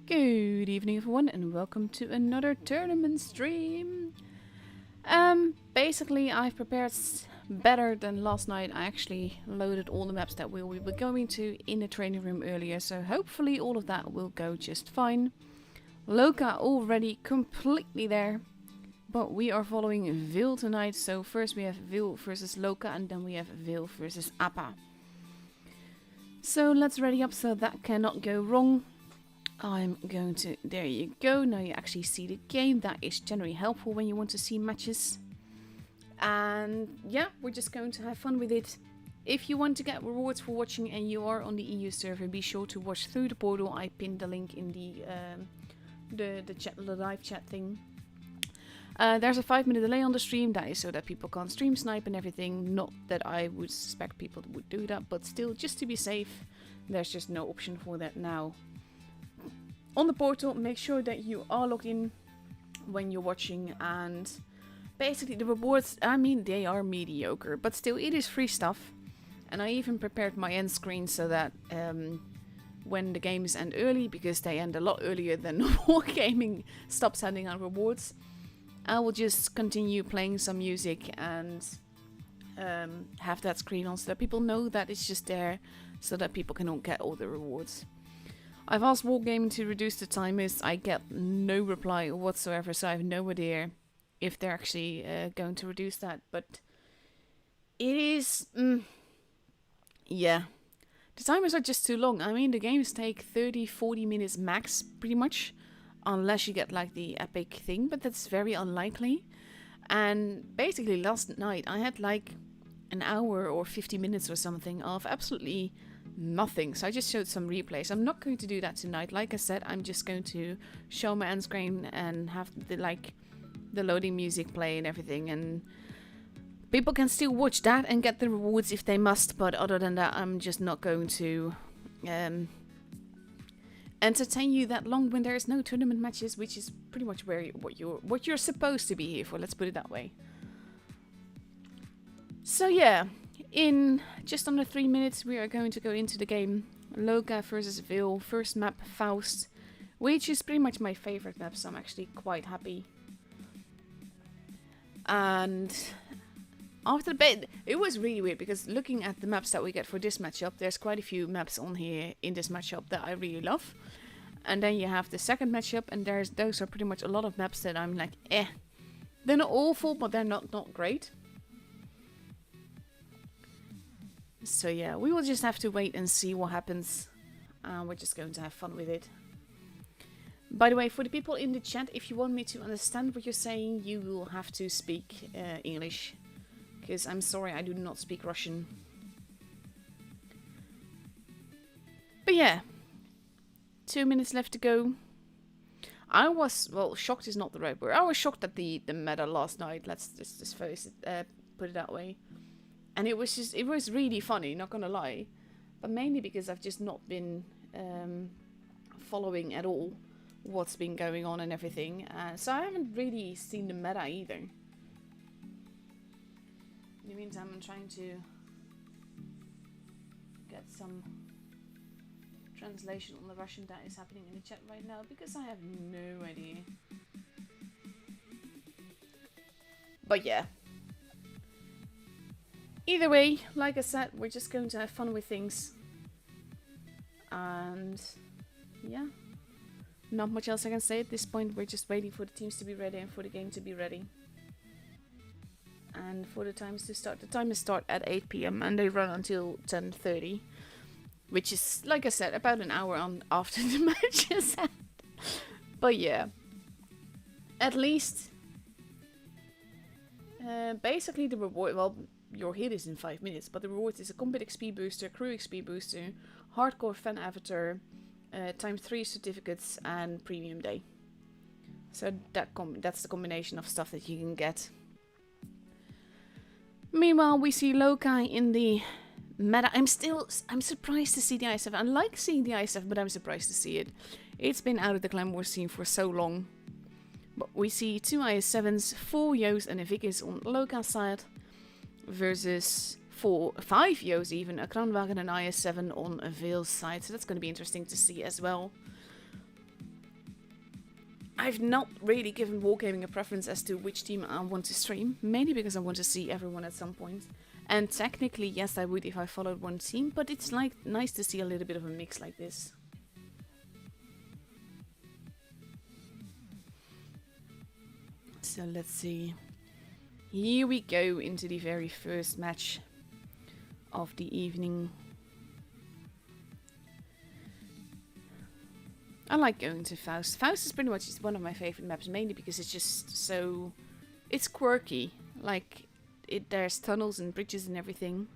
Good evening everyone and welcome to another tournament stream. Basically I've prepared better than last night. I actually loaded all the maps that we were going to in the training room earlier, so hopefully all of that will go just fine. Loka already completely there, but we are following Vil tonight, so first we have Vil versus Loka and then we have Vil versus Appa. So let's ready up so that cannot go wrong. I'm going to, there you go, now you actually see the game. That is generally helpful when you want to see matches. And yeah, we're just going to have fun with it. If you want to get rewards for watching and you are on the EU server, be sure to watch through the portal. I pinned the link in the live chat thing. There's a 5-minute delay on the stream. That is so that people can't stream snipe and everything. Not that I would suspect people would do that, but still, just to be safe, there's just no option for that now. On the portal, make sure that you are logged in when you're watching, and basically the rewards, I mean, they are mediocre, but still it is free stuff. And I even prepared my end screen so that when the games end early, because they end a lot earlier than Wargaming stops handing out rewards, I will just continue playing some music and have that screen on so that people know that it's just there, so that people can get all the rewards. I've asked Wargaming to reduce the timers. I get no reply whatsoever, so I have no idea if they're actually going to reduce that. But it is... yeah. The timers are just too long. I mean, the games take 30-40 minutes max, pretty much. Unless you get like the epic thing, but that's very unlikely. And basically last night I had like an hour or 50 minutes or something of absolutely nothing, so I just showed some replays. I'm not going to do that tonight. Like I said, I'm just going to show my end screen and have the loading music play and everything, and people can still watch that and get the rewards if they must, but other than that I'm just not going to entertain you that long when there's no tournament matches, which is pretty much what you're supposed to be here for, let's put it that way. So yeah, in just under 3 minutes we are going to go into the game. Loka versus Vil, first map Faust, which is pretty much my favorite map, so I'm actually quite happy. And after the bit, it was really weird because looking at the maps that we get for this matchup, there's quite a few maps on here in this matchup that I really love. And then you have the second matchup, and those are pretty much a lot of maps that I'm like, eh. They're not awful, but they're not great. So yeah, we will just have to wait and see what happens. We're just going to have fun with it. By the way, for the people in the chat, if you want me to understand what you're saying, you will have to speak English. Because I'm sorry, I do not speak Russian. But yeah, 2 minutes left to go. I was, well, shocked is not the right word. I was shocked at the meta last night. Let's just face it, put it that way. And it was really funny, not gonna lie. But mainly because I've just not been following at all what's been going on and everything. So I haven't really seen the meta either. In the meantime, I'm trying to get some translation on the Russian that is happening in the chat right now, because I have no idea. But yeah. Either way, like I said, we're just going to have fun with things. And yeah, not much else I can say at this point. We're just waiting for the teams to be ready and for the game to be ready. And for the times to start. The timers start at 8 PM and they run until 10:30. Which is, like I said, about an hour after the match is end. But yeah. At least, basically the reward, well, your hit is in 5 minutes, but the reward is a combat XP booster, crew XP booster, hardcore fan avatar, times 3 certificates, and premium day. So that's the combination of stuff that you can get. Meanwhile, we see Loka in the meta. I'm surprised to see the ISF. I like seeing the ISF, but I'm surprised to see it. It's been out of the Clan Wars scene for so long. But we see 2 IS7s, 4 Yos and a Vickers on Loka's side, versus 5 Yos even, a Kranwagen and IS7 on a Vil's side. So that's going to be interesting to see as well. I've not really given Wargaming a preference as to which team I want to stream, mainly because I want to see everyone at some point. And technically, yes, I would if I followed one team, but it's like nice to see a little bit of a mix like this. So let's see. Here we go into the very first match of the evening. I like going to Faust. Faust is pretty much one of my favorite maps, mainly because it's just so... It's quirky. Like, there's tunnels and bridges and everything.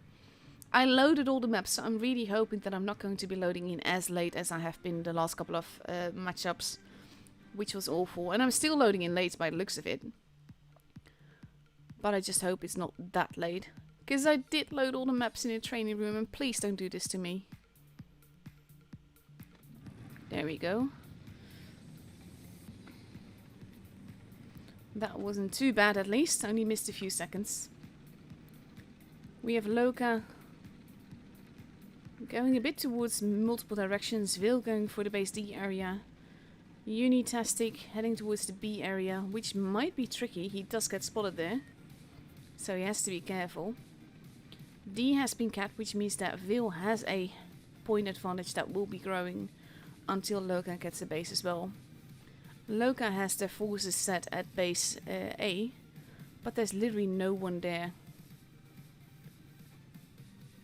I loaded all the maps, so I'm really hoping that I'm not going to be loading in as late as I have been the last couple of matchups, which was awful. And I'm still loading in late by the looks of it. But I just hope it's not that late. Because I did load all the maps in the training room, and please don't do this to me. There we go. That wasn't too bad at least, only missed a few seconds. We have Loka going a bit towards multiple directions, Vil going for the base D area. Unitastic heading towards the B area, which might be tricky. He does get spotted there, so he has to be careful. D has been capped, which means that Vil has a point advantage that will be growing until Loka gets a base as well. Loka has their forces set at base A, but there's literally no one there.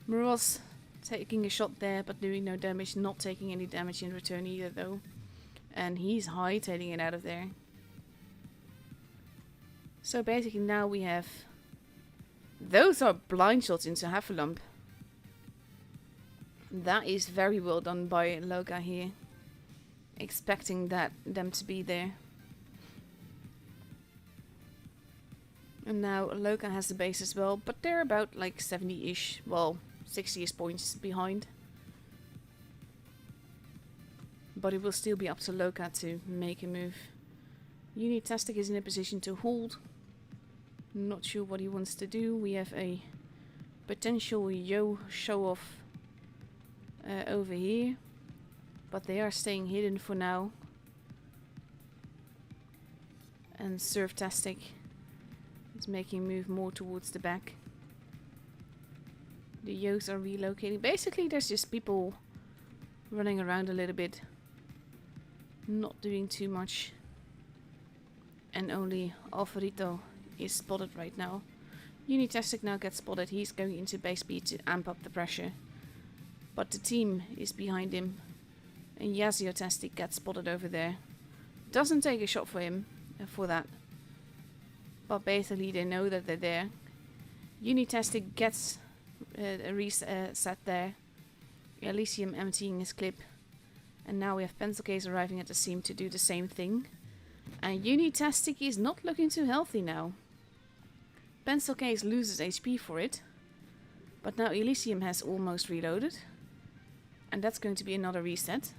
Moroz taking a shot there, but doing no damage, not taking any damage in return either though. And he's hightailing it out of there. So basically now we have... Those are blind shots into Heffalump. That is very well done by Loka here. Expecting them to be there. And now Loka has the base as well, but they're about like 70-ish, well, 60-ish points behind. But it will still be up to Loka to make a move. Unitastic is in a position to hold. Not sure what he wants to do. We have a potential Yo show-off over here. But they are staying hidden for now. And Surftastic is making a move more towards the back. The Yos are relocating. Basically there's just people running around a little bit. Not doing too much. And only Alvarito is spotted right now. Unitastic now gets spotted. He's going into base B to amp up the pressure. But the team is behind him. And Yaziotastic gets spotted over there. Doesn't take a shot for him, for that. But basically they know that they're there. Unitastic gets a reset there. Elysium emptying his clip. And now we have Pencil Case arriving at the seam to do the same thing. And Unitastic is not looking too healthy now. Pencil Case loses HP for it. But now Elysium has almost reloaded. And that's going to be another reset.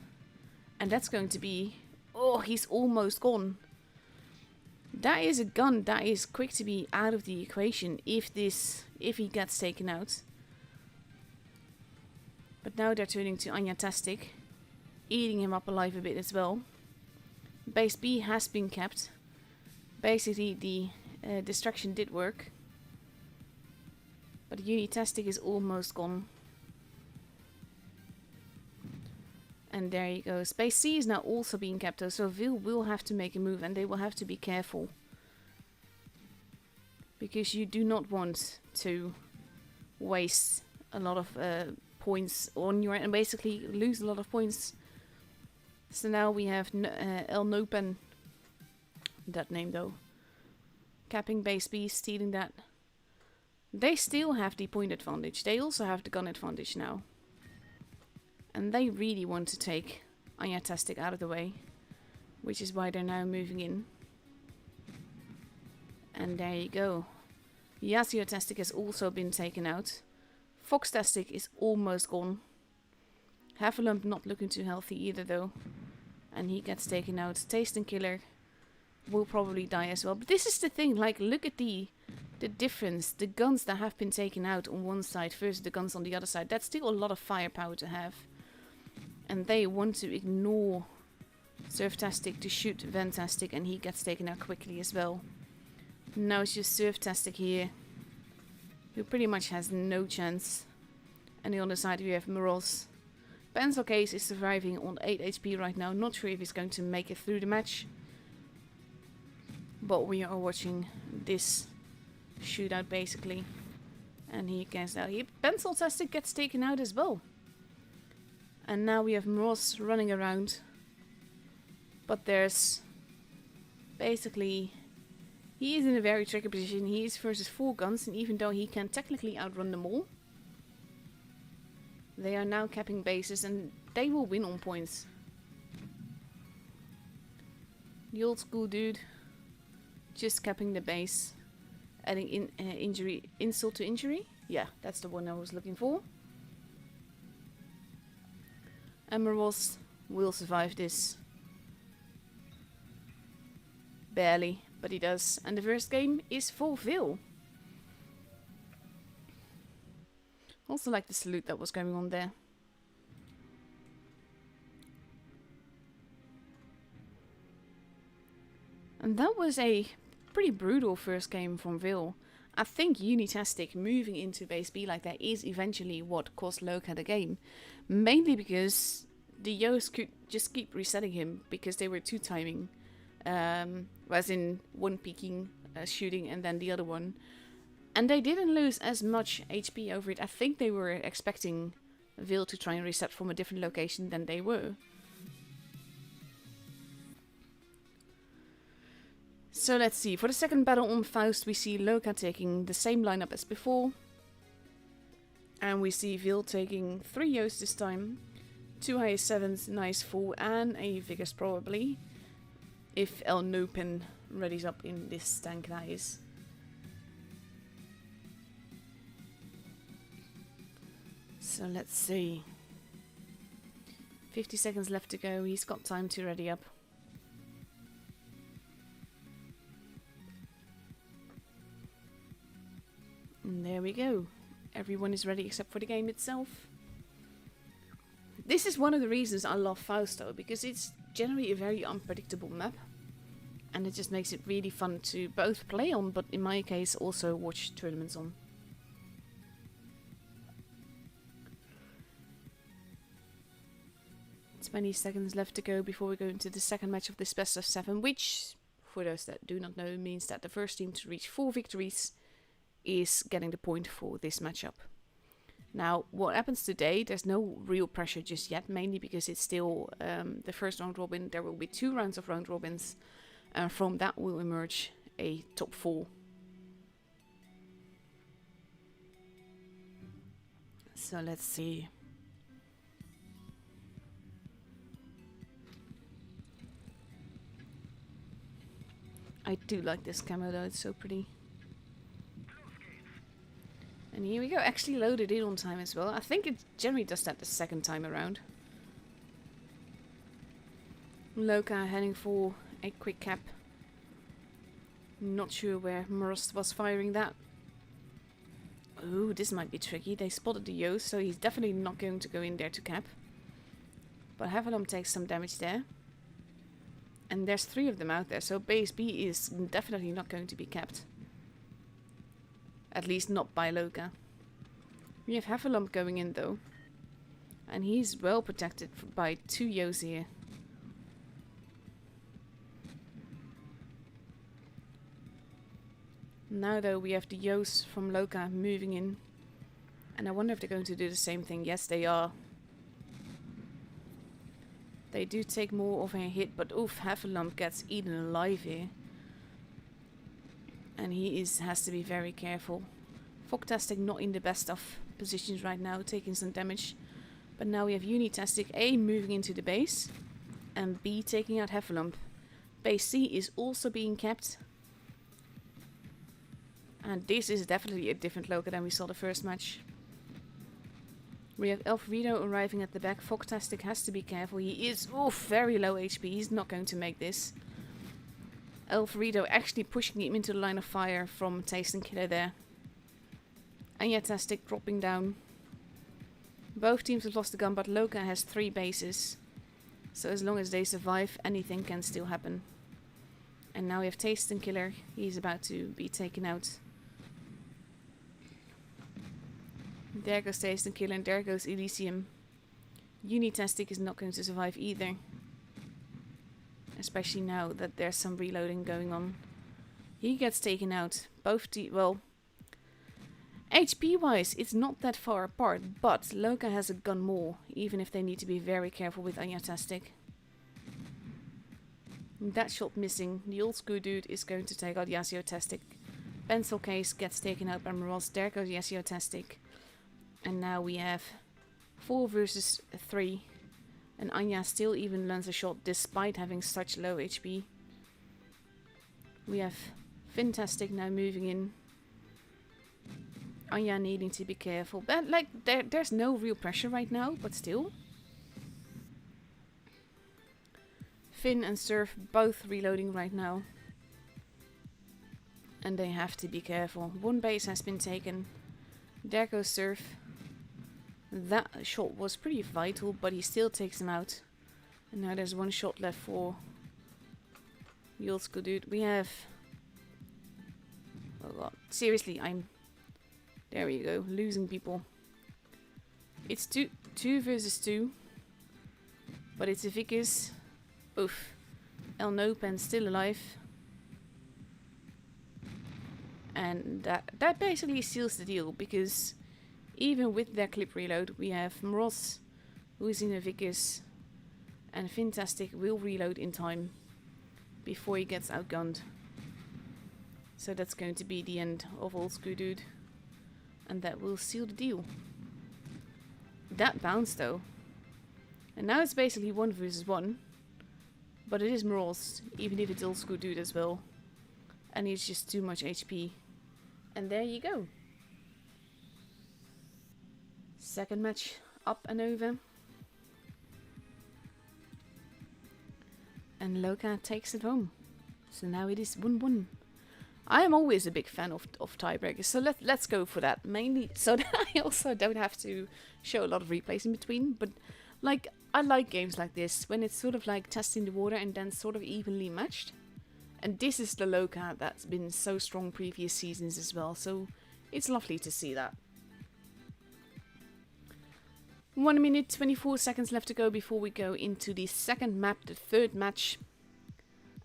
And that's going to be... Oh, he's almost gone. That is a gun that is quick to be out of the equation if he gets taken out. But now they're turning to Anyatastic, eating him up alive a bit as well. Base B has been kept. Basically the distraction did work. But Unitastic is almost gone. And there you go. Space C is now also being kept though, so Vil will have to make a move and they will have to be careful. Because you do not want to waste a lot of points on your end and basically lose a lot of points. So now we have El Nopen, that name though, capping base B, stealing that. They still have the point advantage. They also have the gun advantage now. And they really want to take Anyatastic out of the way. Which is why they're now moving in. And there you go. Yaziotastic has also been taken out. Foxtastic is almost gone. Heffalump not looking too healthy either though. And he gets taken out. Taste and Killer will probably die as well. But this is the thing, like look at the difference. The guns that have been taken out on one side versus the guns on the other side. That's still a lot of firepower to have. And they want to ignore Surftastic to shoot Fantastic, and he gets taken out quickly as well. Now it's just Surftastic here, who pretty much has no chance. And on the other side we have Moros. Pencil Case is surviving on 8 HP right now. Not sure if he's going to make it through the match. But we are watching this shootout basically. And he gets out. Pencil-tastic gets taken out as well. And now we have Moros running around. But there's basically, he is in a very tricky position. He is versus 4 guns, and even though he can technically outrun them all, they are now capping bases and they will win on points. The old school dude just capping the base, adding in insult to injury. Yeah, that's the one I was looking for. And Moros will survive this. Barely, but he does. And the first game is for Vil. Also like the salute that was going on there. And that was a pretty brutal first game from Vil. I think Unitastic moving into base B like that is eventually what cost Loka the game. Mainly because the Yos could just keep resetting him because they were two timing. As in one peeking, shooting, and then the other one. And they didn't lose as much HP over it. I think they were expecting Vil to try and reset from a different location than they were. So let's see. For the second battle on Faust, we see Loka taking the same lineup as before. And we see Vil taking 3 Yos this time. 2 IS-7s, nice 4, and a Vigors probably. If El Nopin readies up in this tank, that is. So let's see. 50 seconds left to go. He's got time to ready up. And there we go. Everyone is ready except for the game itself. This is one of the reasons I love Fausto, because it's generally a very unpredictable map. And it just makes it really fun to both play on, but in my case also watch tournaments on. It's 20 seconds left to go before we go into the second match of this best of 7, which, for those that do not know, means that the first team to reach 4 victories is getting the point for this matchup. Now, what happens today, there's no real pressure just yet, mainly because it's still the first round robin. There will be 2 rounds of round robins. And from that will emerge a top 4. So let's see. I do like this camo though, it's so pretty. And here we go, actually loaded in on time as well. I think it generally does that the second time around. Loka heading for a quick cap. Not sure where Moros was firing that. Ooh, this might be tricky. They spotted the Yos, so he's definitely not going to go in there to cap. But Havelom takes some damage there. And there's 3 of them out there, so base B is definitely not going to be capped. At least not by Loka. We have Havelom going in though. And he's well protected by 2 Yos here. Now though we have the Yos from Loka moving in. And I wonder if they're going to do the same thing. Yes, they are. They do take more of a hit, but oof, Havelump gets eaten alive here. And he has to be very careful. Fogtastic not in the best of positions right now, taking some damage. But now we have Unitastic A moving into the base. And B taking out Havelump. Base C is also being kept. And this is definitely a different Loka than we saw the first match. We have Elfrido arriving at the back. Fogtastic has to be careful. He is very low HP. He's not going to make this. Elfrido actually pushing him into the line of fire from Taste and Killer there. Anyatastic dropping down. Both teams have lost the gun, but Loka has 3 bases. So as long as they survive, anything can still happen. And now we have Taste and Killer. He's about to be taken out. There goes Taste and Killer, and there goes Elysium. Unitastic is not going to survive either. Especially now that there's some reloading going on. He gets taken out. Both well, HP wise, it's not that far apart, but Loka has a gun more, even if they need to be very careful with Unitastic. That shot missing. The old school dude is going to take out Yasiotastic. Pencil Case gets taken out by Moros. There goes Yasiotastic. And now we have 4 versus 3. And Anya still even lands a shot despite having such low HP. We have Fantastic now moving in. Anya needing to be careful. But like there's no real pressure right now, but still. Finn and Surf both reloading right now. And they have to be careful. One base has been taken. There goes Surf. That shot was pretty vital, but he still takes him out. And now there's 1 shot left for the old school dude. We have... Oh god. Seriously, there we go. Losing people. It's 2 versus 2. But it's a Vickers. Oof. El Nopen still alive. And that basically seals the deal, because even with their clip reload, we have Moros losing a Vickers, and Fantastic will reload in time before he gets outgunned. So that's going to be the end of Old School Dude, and that will seal the deal. That bounced though, and now it's basically 1 versus 1, but it is Moros, even if it's Old School Dude as well, and he's just too much HP. And there you go. Second match up and over. And Loka takes it home. So now it is 1-1. I am always a big fan of tiebreakers, so let's go for that. Mainly so that I also don't have to show a lot of replays in between. But like, I like games like this, when it's sort of like testing the water and then sort of evenly matched. And this is the Loka that's been so strong previous seasons as well, so it's lovely to see that. 1 minute 24 seconds left to go before we go into the second map, the third match.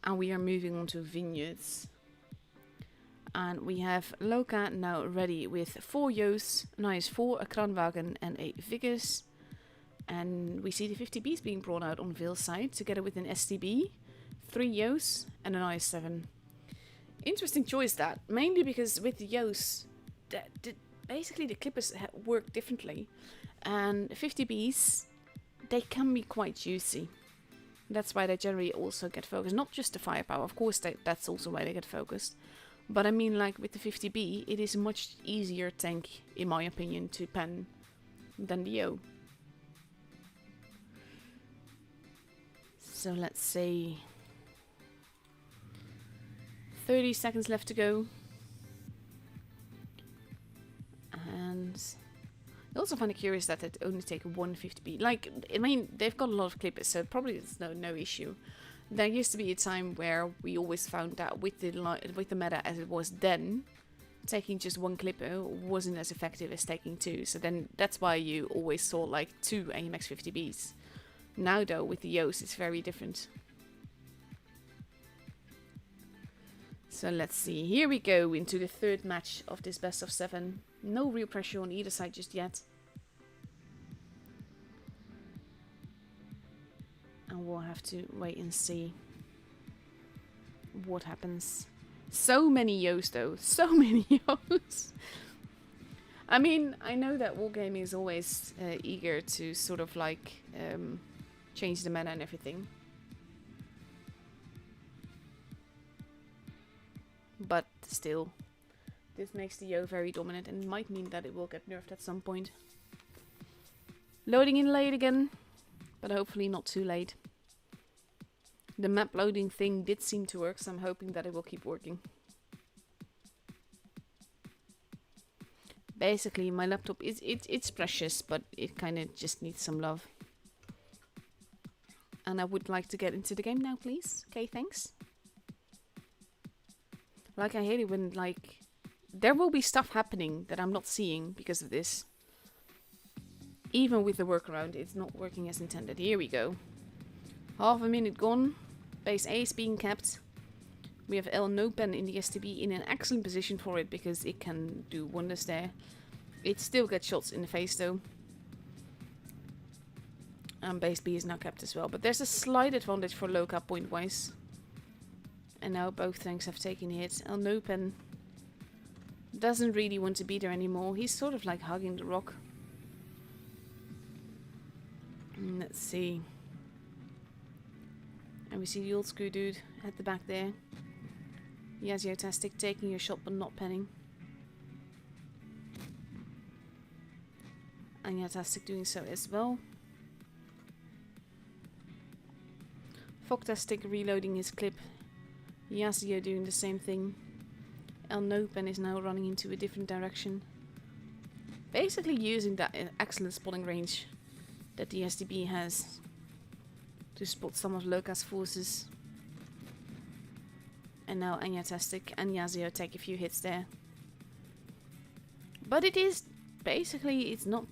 And we are moving on to Vineyards. And we have Loka now ready with 4 Yo's, an IS-4, a Kranwagen and a Vickers. And we see the 50Bs being brought out on Vale's side, together with an STB, 3 Yo's and an IS-7. Interesting choice that, mainly because with the Yo's, basically the clippers work differently. And 50Bs, they can be quite juicy. That's why they generally also get focused. Not just the firepower, of course that's also why they get focused. But I mean, like with the 50B, it is a much easier tank, in my opinion, to pen than the Yo. So let's say 30 seconds left to go. And I also find it curious that it only take 1 50B. Like, I mean, they've got a lot of clippers, so probably it's no issue. There used to be a time where we always found that with the meta as it was then, taking just 1 clipper wasn't as effective as taking 2. So then that's why you always saw like 2 AMX 50Bs. Now though, with the Yo's, it's very different. So let's see. Here we go into the third match of this best of 7. No real pressure on either side just yet. And we'll have to wait and see what happens. So many Yo's though. So many Yo's. I mean, I know that Wargaming is always eager to sort of like change the meta and everything. But still, this makes the Yo very dominant and might mean that it will get nerfed at some point. Loading in late again, but hopefully not too late. The map loading thing did seem to work, so I'm hoping that it will keep working. Basically, my laptop it's precious, but it kind of just needs some love. And I would like to get into the game now, please. Okay, thanks. Like, I hate it when, like, there will be stuff happening that I'm not seeing because of this. Even with the workaround, it's not working as intended. Here we go. Half a minute gone. Base A is being kept. We have El Nopen in the STB in an excellent position for it because it can do wonders there. It still gets shots in the face though. And base B is now kept as well. But there's a slight advantage for Loka point-wise. And now both tanks have taken hits. El Nopen doesn't really want to be there anymore. He's sort of like hugging the rock. Let's see. And we see the old screw dude at the back there. Yaziotastic taking your shot but not penning. And Yatastic doing so as well. Fogtastic reloading his clip. Yazio doing the same thing. El Nopen is now running into a different direction. Basically using that excellent spotting range that the SDB has to spot some of Loka's forces. And now Anyatastic and Yazio take a few hits there. But it is basically, it's not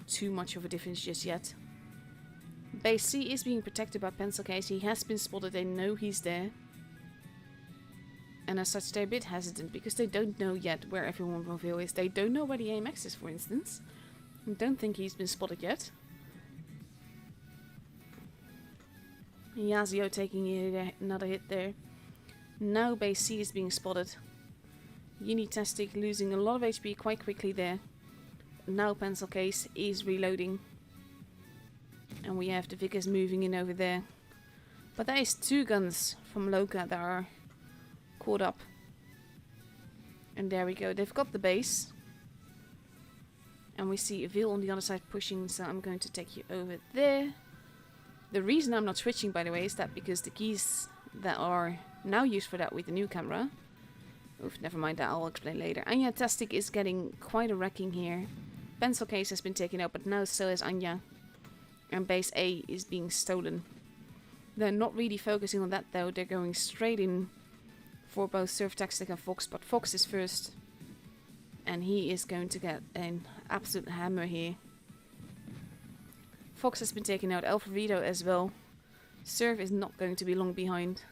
too much of a difference just yet. Base C is being protected by Pencil Case. He has been spotted, they know he's there. And as such they're a bit hesitant because they don't know yet where everyone from Ville is. They don't know where the AMX is, for instance. I don't think he's been spotted yet. Yazio taking another hit there. Now base C is being spotted. Unitastic losing a lot of HP quite quickly there. Now Pencil Case is reloading. And we have the Vickers moving in over there. But that is 2 guns from Loka that are caught up. And there we go. They've got the base. And we see Ville on the other side pushing. So I'm going to take you over there. The reason I'm not switching, by the way, is that because the keys that are now used for that with the new camera. Oof, never mind that. I'll explain later. Anya Tastic is getting quite a wrecking here. Pencil Case has been taken out, but now so is Anya. And base A is being stolen. They're not really focusing on that though. They're going straight in for both Surftastic and Fox. But Fox is first. And he is going to get an absolute hammer here. Fox has been taken out. Alfredo as well. Surf is not going to be long behind.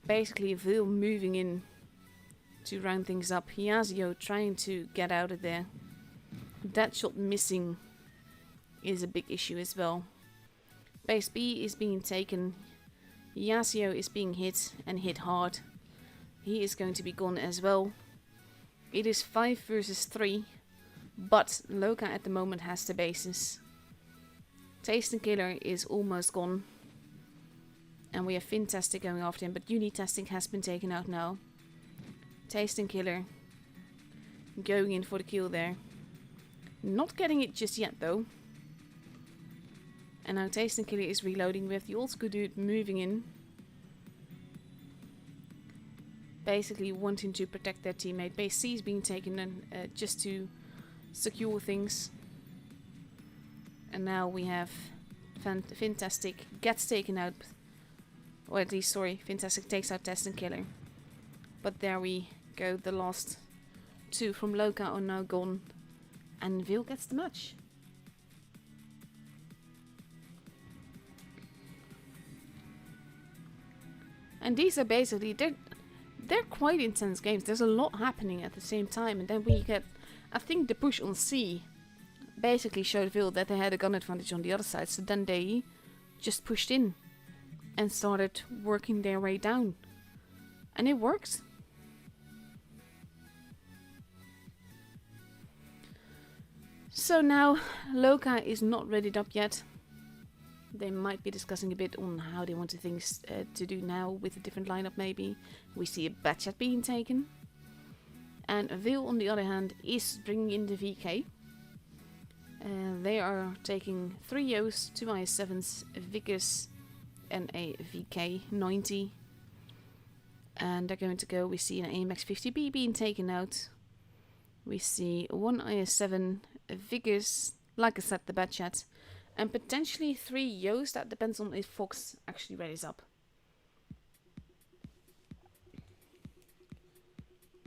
Basically, Ville moving in to round things up. Yazio trying to get out of there. That shot missing is a big issue as well. Base B is being taken. Yazio is being hit and hit hard. He is going to be gone as well. It is 5 versus 3. But Loka at the moment has the bases. Taste and Killer is almost gone. And we have Fintastic going after him, but Unitastic has been taken out now. Taste and Killer going in for the kill there. Not getting it just yet though. And now Taste and Killer is reloading. We have the old school dude moving in. Basically wanting to protect their teammate. Base C is being taken in just to secure things. And now we have Fintastic gets taken out. Or at least, sorry, Fintastic takes out Test and Killer. But there we go. The last 2 from Loka are now gone. And Ville gets the match. And these are basically, they're quite intense games. There's a lot happening at the same time. And then we get, I think the push on C basically showed Ville that they had a gun advantage on the other side. So then they just pushed in and started working their way down. And it worked. So now Loka is not readied up yet. They might be discussing a bit on how they want things to do now with a different lineup maybe. We see a Batchat being taken. And Ville on the other hand is bringing in the VK. They are taking 3 Yo's, 2 IS-7s, Vickers and a VK-90. And they're going to go, we see an AMX-50B being taken out. We see 1 IS-7, Vickers, like I said, the Batchat, And potentially 3 Yos. That depends on if Fox actually readies up.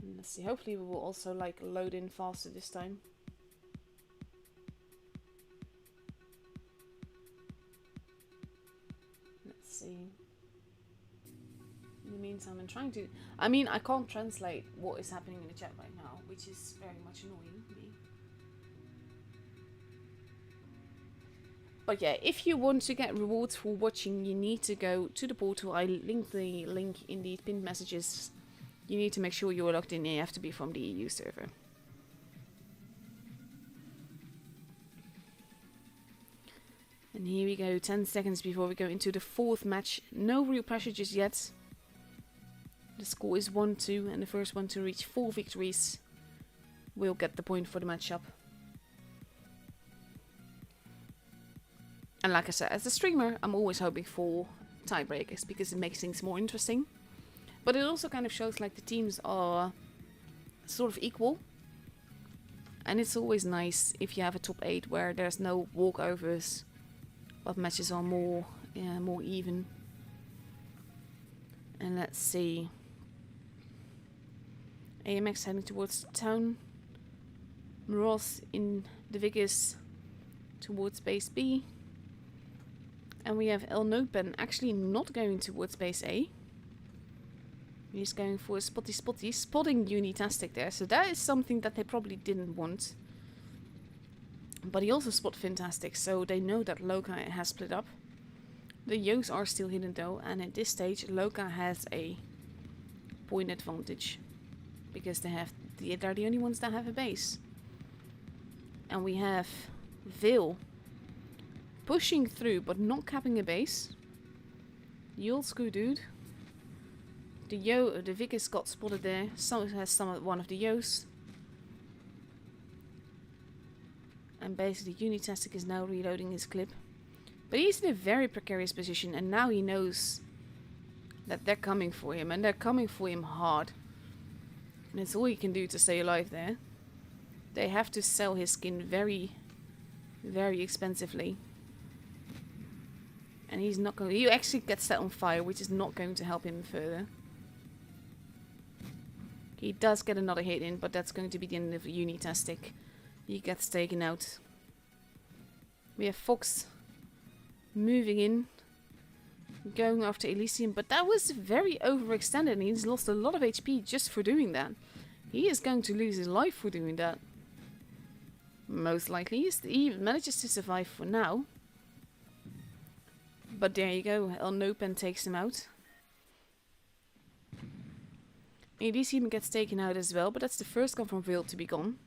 And let's see. Hopefully we will also like load in faster this time. Let's see. In the meantime, I'm trying to... I mean, I can't translate what is happening in the chat right now, which is very much annoying me. But yeah, if you want to get rewards for watching, you need to go to the portal. I linked the link in the pinned messages. You need to make sure you're logged in. You have to be from the EU server. And here we go, 10 seconds before we go into the 4th match. No real pressure just yet. The score is 1-2, and the first one to reach 4 victories will get the point for the matchup. And like I said, as a streamer, I'm always hoping for tiebreakers because it makes things more interesting. But it also kind of shows like the teams are sort of equal. And it's always nice if you have a top 8 where there's no walkovers, but matches are more even. And let's see. AMX heading towards town. Ross in the Vickers towards base B. And we have El Nopen actually not going towards base A. He's going for a spotty, spotting Unitastic there. So that is something that they probably didn't want. But he also spot Fantastic, so they know that Loka has split up. The Yos are still hidden though, and at this stage Loka has a point advantage. Because they're the only ones that have a base. And we have Vil pushing through, but not capping a base. The old school dude. The Vickers got spotted there. One of the Yos. And basically Unitastic is now reloading his clip. But he's in a very precarious position, and now he knows that they're coming for him, and they're coming for him hard. And it's all he can do to stay alive there. They have to sell his skin very, very expensively. And he's not going to... He actually gets set on fire, which is not going to help him further. He does get another hit in, but that's going to be the end of Unitastic. He gets taken out. We have Fox moving in. Going after Elysium, but that was very overextended and he's lost a lot of HP just for doing that. He is going to lose his life for doing that. Most likely. He manages to survive for now. But there you go. El Nopen takes him out. Elysium gets taken out as well, but that's the first gun from Vil to be gone.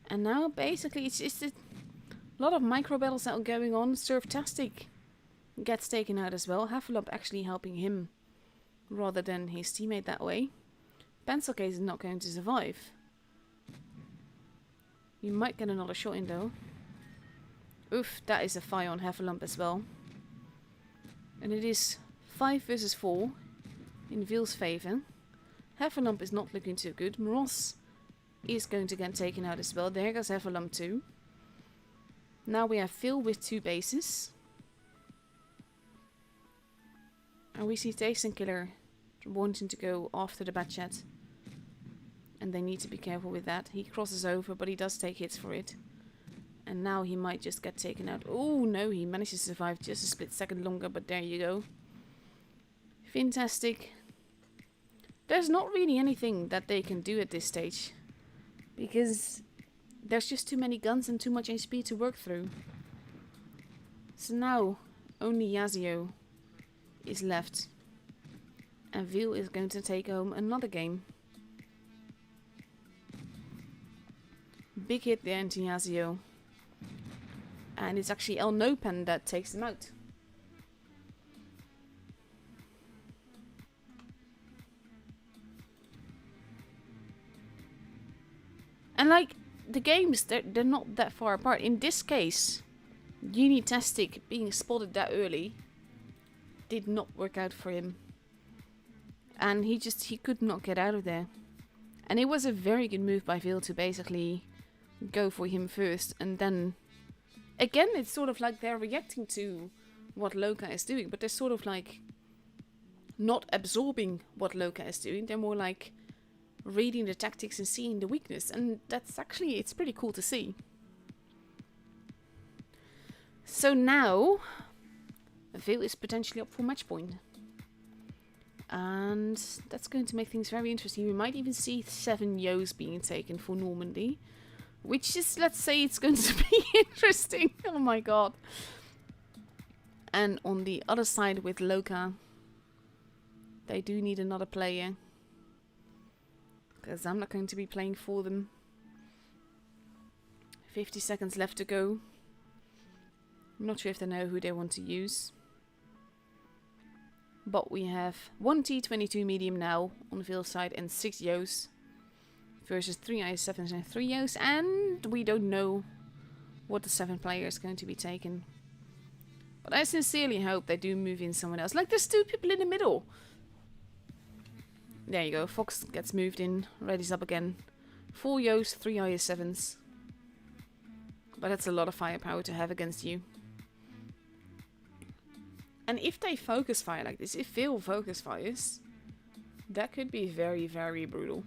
And now basically it's just a lot of micro battles that are going on. Surftastic gets taken out as well. Hufflepuff actually helping him rather than his teammate that way. Pencil Case is not going to survive. You might get another shot in though. Oof, that is a fire on Hufflepuff as well. And it is 5 versus 4 in Vil's favor. Hufflepuff is not looking too good. Moros is going to get taken out as well. There goes Hufflepuff too. Now we have Vil with 2 bases. And we see Jason Killer wanting to go after the Batchat. And they need to be careful with that. He crosses over, but he does take hits for it. And now he might just get taken out. Oh no, he manages to survive just a split second longer, but there you go. Fantastic. There's not really anything that they can do at this stage. Because there's just too many guns and too much HP to work through. So now only Yazio is left. And Vil is going to take home another game. Big hit there into Yazio. And it's actually El Nopen that takes him out. And like, the games, they're not that far apart. In this case, Unitastic being spotted that early did not work out for him. And he could not get out of there. And it was a very good move by Vil to basically go for him first, and then again it's sort of like they're reacting to what Loka is doing, but they're sort of like not absorbing what Loka is doing. They're more like reading the tactics and seeing the weakness, and that's actually, it's pretty cool to see. So now Veil is potentially up for match point, and that's going to make things very interesting. We might even see 7 Yos being taken for Normandy, which is, let's say, it's going to be interesting. Oh my god. And on the other side with Loka, they do need another player, because I'm not going to be playing for them. 50 seconds left to go. I'm not sure if they know who they want to use. But we have 1 T22 medium now on the Veil side and 6 Yos versus 3 IS7s and 3 Yos, and we don't know what the 7th player is going to be taken. But I sincerely hope they do move in someone else. Like, there's 2 people in the middle. There you go. Fox gets moved in, readies up again. 4 Yos, 3 IS7s. But that's a lot of firepower to have against you. And if they focus fire like this, if Veil focus fires, that could be very, very brutal.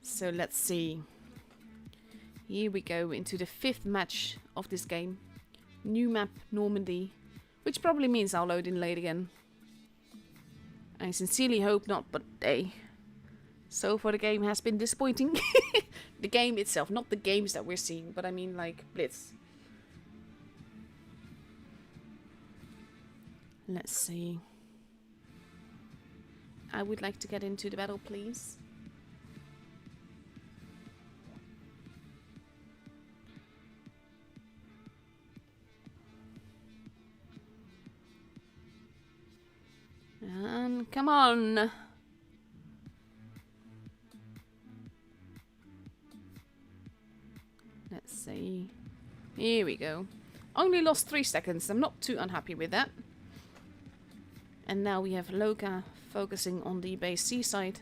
So let's see. Here we go into the 5th match of this game. New map, Normandy. Which probably means I'll load in late again. I sincerely hope not, but hey. So far the game has been disappointing. The game itself, not the games that we're seeing, but I mean like Blitz. Let's see. I would like to get into the battle, please. And come on. Let's see. Here we go. Only lost 3 seconds. I'm not too unhappy with that. And now we have Loka focusing on the base C side.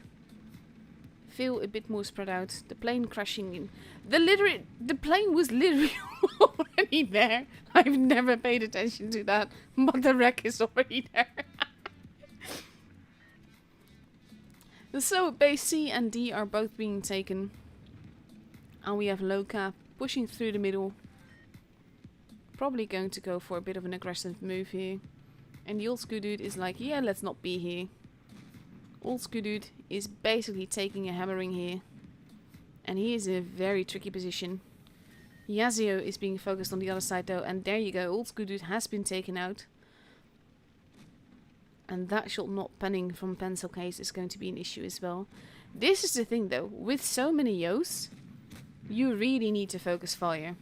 Veil a bit more spread out. The plane crashing in. The plane was literally already there. I've never paid attention to that, but the wreck is already there. So base C and D are both being taken. And we have Loka pushing through the middle. Probably going to go for a bit of an aggressive move here. And the old school dude is like, yeah, let's not be here. Old school dude is basically taking a hammering here. And he is in a very tricky position. Yazio is being focused on the other side though. And there you go, old school dude has been taken out. And that shot not penning from pencil case is going to be an issue as well. This is the thing though, with so many Yos, you really need to focus fire.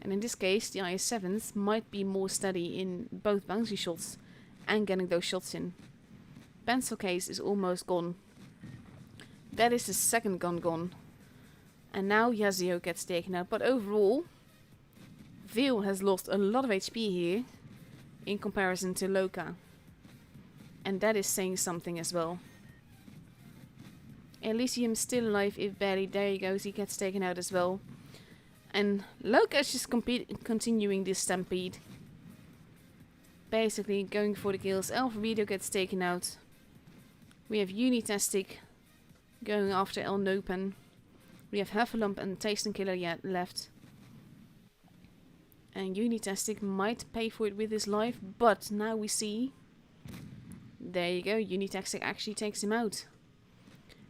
And in this case, the IS-7s might be more steady in both bouncy shots and getting those shots in. Pencil case is almost gone. That is the 2nd gun gone. And now Yazio gets taken out. But overall, Veil has lost a lot of HP here in comparison to Loka. And that is saying something as well. Elysium's still alive, if barely. There he goes, he gets taken out as well. And Loka is just continuing this stampede. Basically going for the kills. Alphabeto gets taken out. We have Unitastic going after El Nopen. We have Heffalump and Taste and Killer yet left. And Unitastic might pay for it with his life, but now we see. There you go, Unitastic actually takes him out.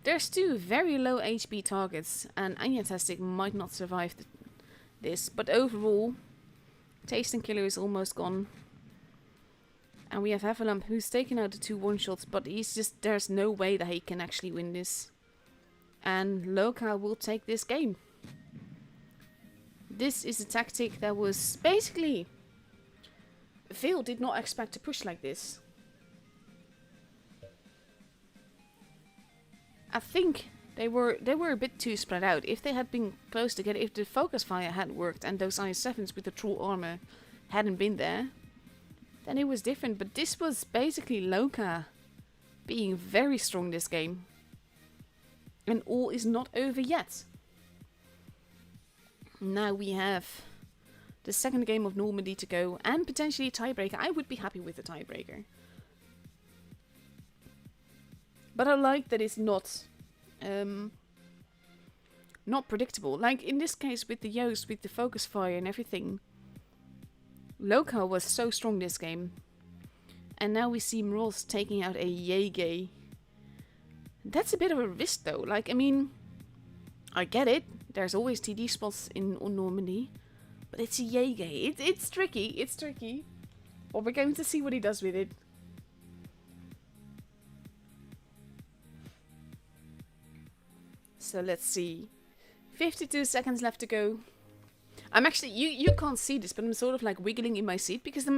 There's 2 very low HP targets, and Unitastic might not survive this, but overall, Taste and Killer is almost gone. And we have Heffalump who's taken out the 2 one-shots, but he's just, there's no way that he can actually win this. And Loka will take this game. This is a tactic that was basically... Veil did not expect to push like this. I think they were a bit too spread out. If they had been close together, if the focus fire had worked and those IS-7s with the true armor hadn't been there, then it was different. But this was basically Loka being very strong this game. And all is not over yet. Now we have the second game of Normandy to go, and potentially a tiebreaker. I would be happy with a tiebreaker. But I like that it's not predictable. Like in this case with the Yoast, with the focus fire and everything. Loka was so strong this game. And now we see Mroz taking out a Yege. That's a bit of a risk though. Like, I mean, I get it. There's always TD spots on Normandy. But it's a Yege. It's tricky. It's tricky. But we're going to see what he does with it. So let's see. 52 seconds left to go. I'm actually, you can't see this, but I'm sort of like wiggling in my seat because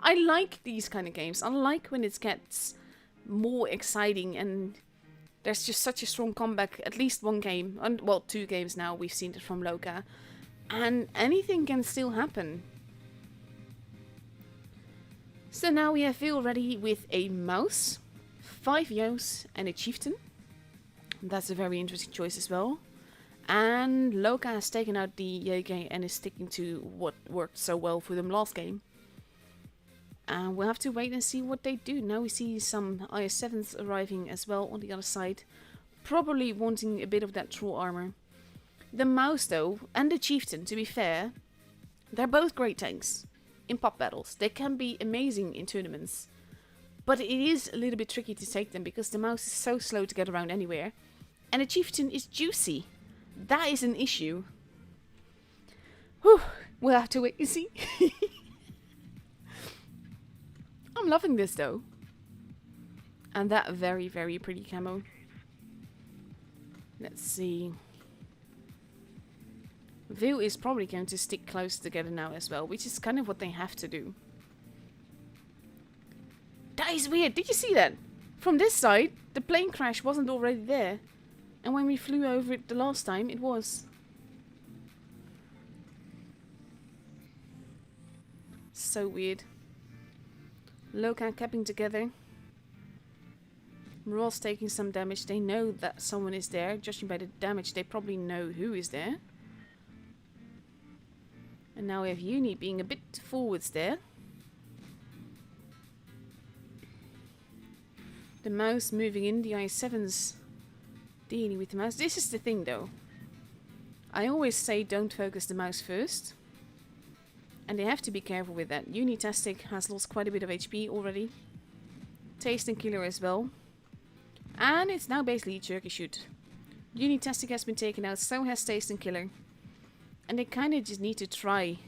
I like these kind of games. I like when it gets more exciting and there's just such a strong comeback. At least one game, and well, 2 games now we've seen it from Loka. And anything can still happen. So now we have Vil ready with a mouse, 5 Yosts and a chieftain. That's a very interesting choice as well. And Loka has taken out the Yege and is sticking to what worked so well for them last game. And we'll have to wait and see what they do. Now we see some IS-7s arriving as well on the other side. Probably wanting a bit of that troll armor. The mouse though, and the chieftain, to be fair, they're both great tanks in pop battles. They can be amazing in tournaments. But it is a little bit tricky to take them because the mouse is so slow to get around anywhere. And the chieftain is juicy. That is an issue. Whew, we'll have to wait and see. I'm loving this though. And that very, very pretty camo. Let's see. Vil is probably going to stick close together now as well, which is kind of what they have to do. That is weird. Did you see that? From this side, the plane crash wasn't already there. And when we flew over it the last time, it was. So weird. Loka capping together. Mroz taking some damage. They know that someone is there. Judging by the damage, they probably know who is there. And now we have Uni being a bit forwards there. The mouse moving in. The I7's dealing with the mouse. This is the thing though. I always say don't focus the mouse first. And they have to be careful with that. Unitastic has lost quite a bit of HP already. Taste and Killer as well. And it's now basically a jerky shoot. Unitastic has been taken out, so has Taste and Killer. And they kind of just need to try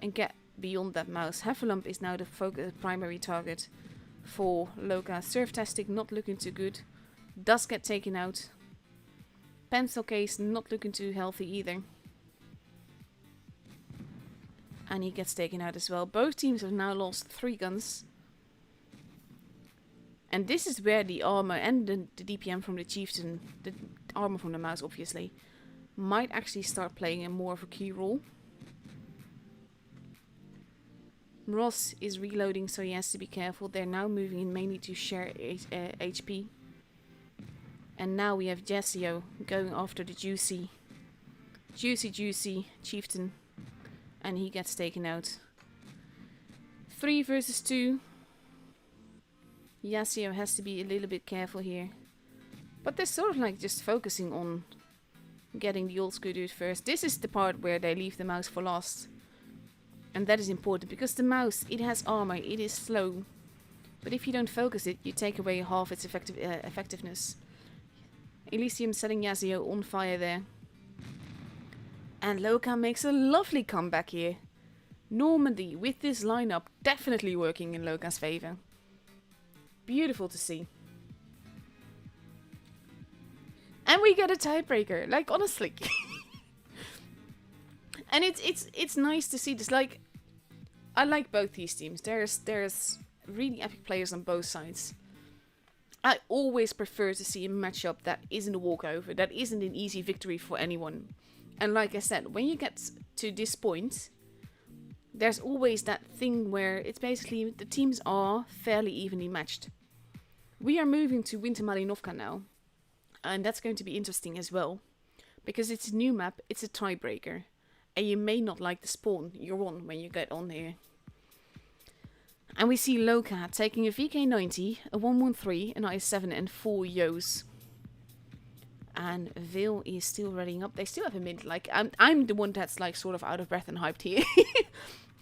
and get beyond that mouse. Heffalump is now the primary target for Loka. Surftastic not looking too good. Does get taken out. Pencil Case not looking too healthy either. And he gets taken out as well. Both teams have now lost 3 guns. And this is where the armor and the DPM from the chieftain, the armor from the mouse obviously, might actually start playing a more of a key role. Mroz is reloading, so he has to be careful. They're now moving in mainly to share HP. And now we have Jessio going after the juicy chieftain. And he gets taken out. 3 versus 2. Yasuo has to be a little bit careful here. But they're sort of like just focusing on getting the old school dude first. This is the part where they leave the mouse for last. And that is important because the mouse, it has armor, it is slow. But if you don't focus it, you take away half its effectiveness. Elysium setting Yasuo on fire there. And Loka makes a lovely comeback here. Normandy with this lineup definitely working in Loka's favor. Beautiful to see. And we get a tiebreaker, like honestly. And it's nice to see this. Like, I like both these teams. There's really epic players on both sides. I always prefer to see a matchup that isn't a walkover, that isn't an easy victory for anyone. And like I said, when you get to this point, there's always that thing where it's basically the teams are fairly evenly matched. We are moving to Winter Malinovka now. And that's going to be interesting as well. Because it's a new map, it's a tiebreaker. And you may not like the spawn you're on when you get on here. And we see Loka taking a VK90, a 113, an IS-7 and 4 Yos. And Veil is still readying up. They still have a mid. Like, I'm the one that's like sort of out of breath and hyped here.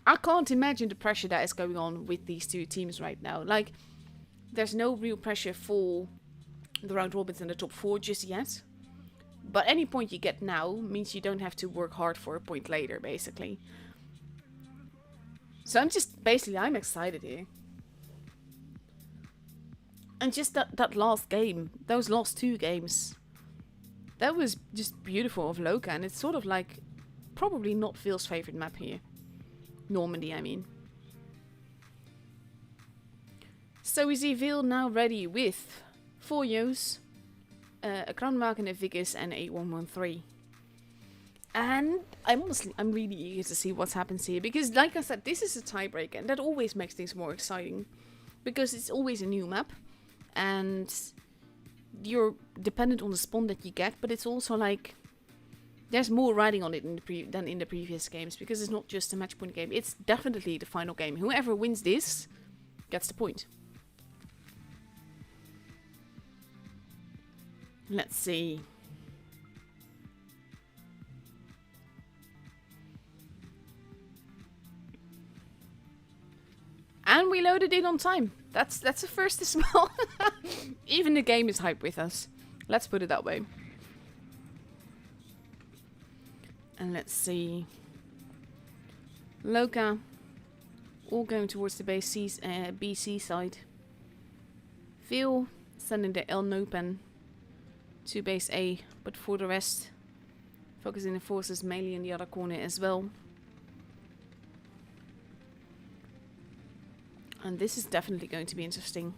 I can't imagine the pressure that is going on with these two teams right now. Like, there's no real pressure for the round robins in the top 4 just yet. But any point you get now means you don't have to work hard for a point later, basically. So I'm excited here. And just that last game, those last 2 games, that was just beautiful of Loka. And it's sort of like, probably not Phil's favorite map here. Normandy, I mean. So we see Veil now ready with 4 Yos, a Kranwagen, a Vickers and a 113. And I'm really eager to see what happens here. Because like I said, this is a tiebreaker. And that always makes things more exciting. Because it's always a new map. And you're dependent on the spawn that you get. But it's also like, there's more riding on it than in the previous games. Because it's not just a match point game. It's definitely the final game. Whoever wins this gets the point. Let's see. And we loaded in on time. That's a first as well. Even the game is hyped with us. Let's put it that way. And let's see. Loka. All going towards the BC side. Veil sending the El Nopen to base A. But for the rest, focusing the forces mainly in the other corner as well. And this is definitely going to be interesting.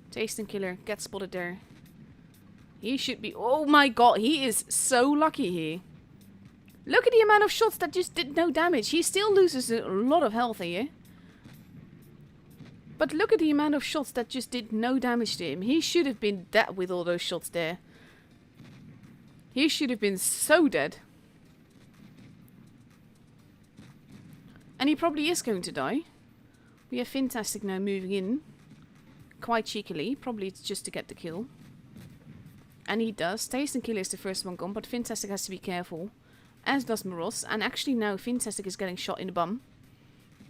Taste and Killer gets spotted there. He should be... Oh my god, he is so lucky here. Look at the amount of shots that just did no damage. He still loses a lot of health here. But look at the amount of shots that just did no damage to him. He should have been dead with all those shots there. He should have been so dead. And he probably is going to die. We have Fantastic now moving in. Quite cheekily. Probably just to get the kill. And he does. Taste and Killer is the first one gone. But Fantastic has to be careful. As does Moros. And actually now Fantastic is getting shot in the bum.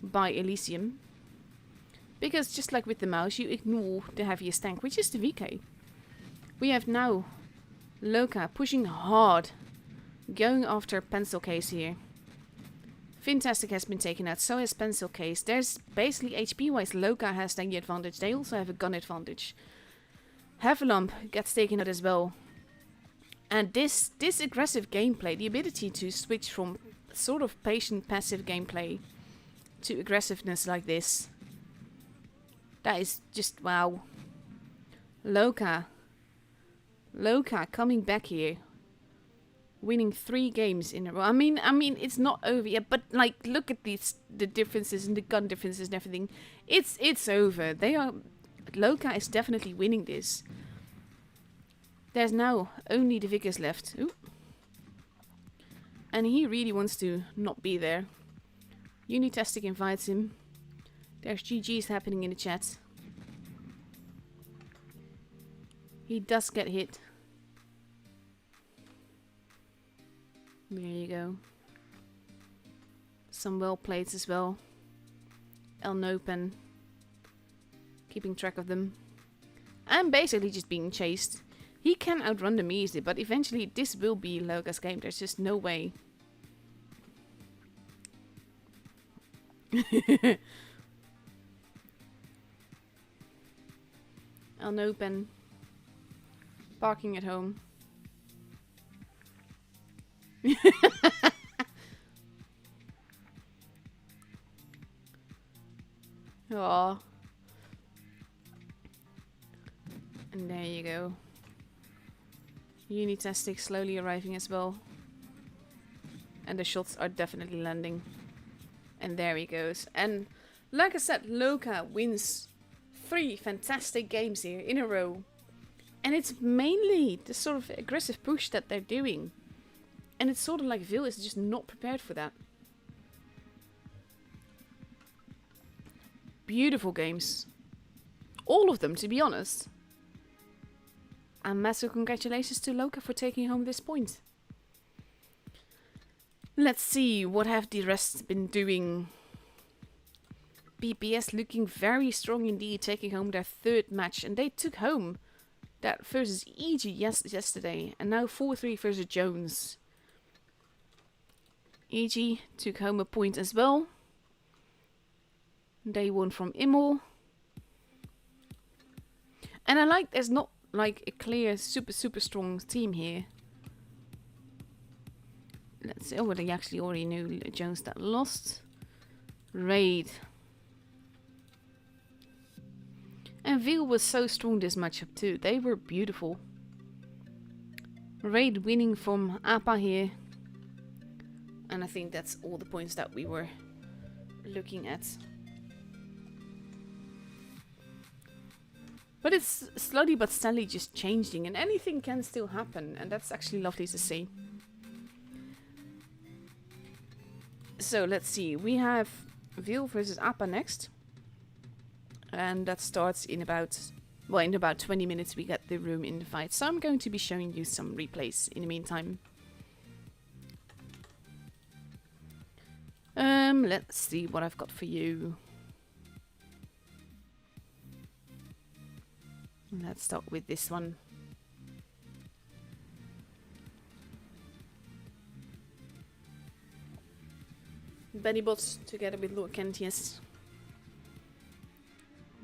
By Elysium. Because just like with the mouse, you ignore the heaviest tank. Which is the VK. We have now Loka pushing hard. Going after Pencil Case here. Fantastic has been taken out, so has Pencil Case. There's basically HP-wise, Loka has the advantage. They also have a gun advantage. Havelamp gets taken out as well. And this aggressive gameplay, the ability to switch from sort of patient, passive gameplay to aggressiveness like this, that is just wow. Loka coming back here. Winning 3 games in a row. I mean, it's not over yet, but like, look at the differences and the gun differences and everything. It's over. Loka is definitely winning this. There's now only the Vickers left. Ooh. And he really wants to not be there. Unitastic invites him. There's GG's happening in the chat. He does get hit. There you go. Some well plates as well. El Nopen. Keeping track of them. And basically just being chased. He can outrun them easily, but eventually this will be Loka's game. There's just no way. El Nopen. Parking at home. Aww. And there you go. Unitastic slowly arriving as well. And the shots are definitely landing. And there he goes. And like I said, Loka wins 3 fantastic games here in a row. And it's mainly the sort of aggressive push that they're doing. And it's sort of like Vil is just not prepared for that. Beautiful games. All of them, to be honest. And massive congratulations to Loka for taking home this point. Let's see, what have the rest been doing? BPS looking very strong indeed, taking home their third match. And they took home that versus EG yesterday. And now 4-3 versus Jones. EG took home a point as well. They won from Immel. And I like there's not like a clear super strong team here. Let's see. Oh, well, they actually already knew Jones that lost. Raid. And Vil was so strong this matchup too. They were beautiful. Raid winning from Appa here. And I think that's all the points that we were looking at. But it's slowly but steadily just changing, and anything can still happen, and that's actually lovely to see. So let's see, we have Vil versus Appa next. And that starts in about 20 minutes we get the room in the fight. So I'm going to be showing you some replays in the meantime. Let's see what I've got for you. Let's start with this one. Bennybots together with Lord Kentius.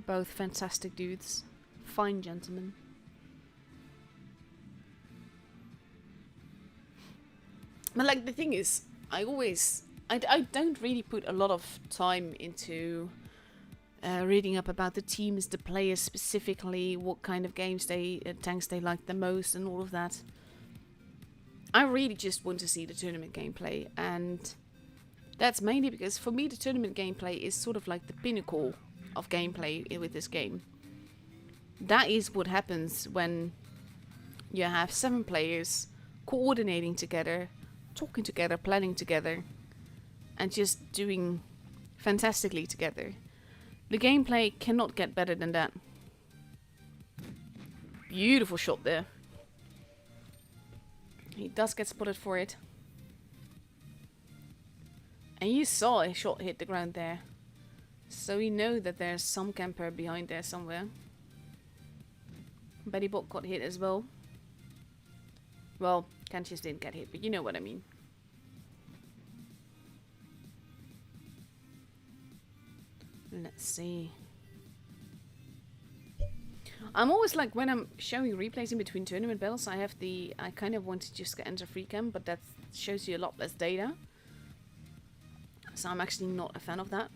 Both fantastic dudes. Fine gentlemen. But like the thing is, I don't really put a lot of time into reading up about the teams, the players specifically, what kind of games tanks they like the most and all of that. I really just want to see the tournament gameplay, and that's mainly because for me the tournament gameplay is sort of like the pinnacle of gameplay with this game. That is what happens when you have 7 players coordinating together, talking together, planning together, and just doing fantastically together. The gameplay cannot get better than that. Beautiful shot there. He does get spotted for it. And you saw a shot hit the ground there. So we know that there's some camper behind there somewhere. Bettybot got hit as well. Well, Kanchis didn't get hit, but you know what I mean. Let's see. I'm always like, when I'm showing replays in between tournament battles, I kind of want to just enter free cam, but that shows you a lot less data. So I'm actually not a fan of that.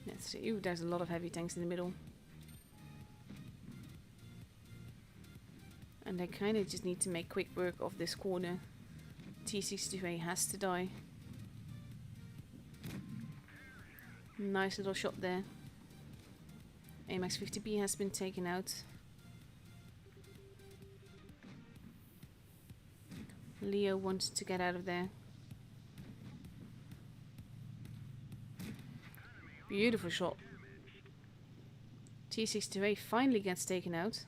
Let's see. Ooh, there's a lot of heavy tanks in the middle. And they kind of just need to make quick work of this corner. T62A has to die. Nice little shot there. AMAX 50B has been taken out. Leo wants to get out of there. Beautiful shot. T62A finally gets taken out.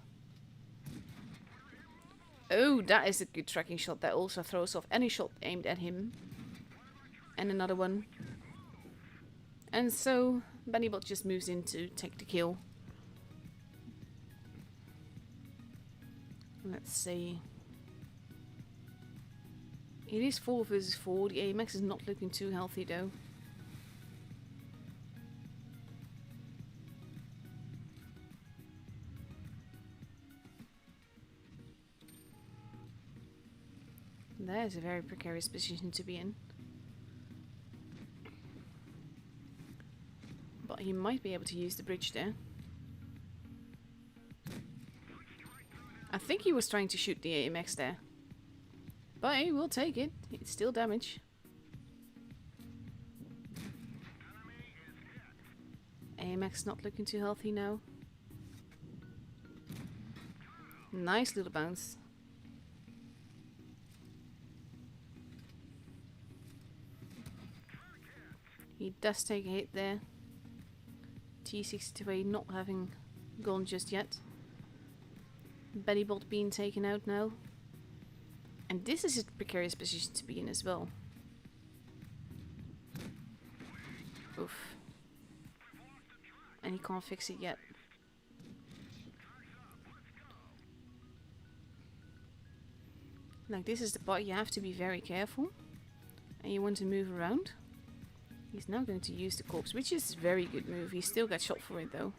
Oh, that is a good tracking shot. That also throws off any shot aimed at him. And another one. And so Bennybot just moves in to take the kill. Let's see. It is 4 versus 4. The AMX is not looking too healthy though. That is a very precarious position to be in. But he might be able to use the bridge there. I think he was trying to shoot the AMX there. But he will take it. It's still damage. AMX not looking too healthy now. Nice little bounce. He does take a hit there. T62A not having gone just yet. Bellybot being taken out now. And this is a precarious position to be in as well. Oof. And he can't fix it yet. Like, this is the part you have to be very careful. And you want to move around. He's now going to use the corpse, which is a very good move. He still got shot for it though.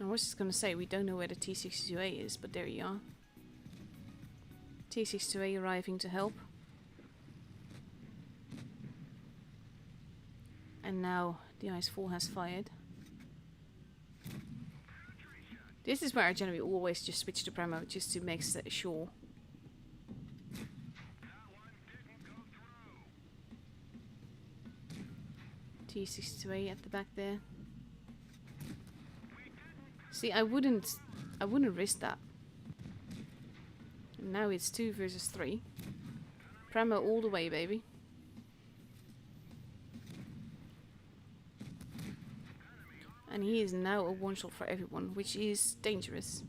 I was just going to say, we don't know where the T62A is, but there you are. T62A arriving to help. And now the Ice 4 has fired. This is where I generally always just switch to Premo, just to make sure. T62A at the back there. See, I wouldn't risk that. And now it's 2 versus 3. Premo all the way, baby. And he is now a one-shot for everyone, which is dangerous.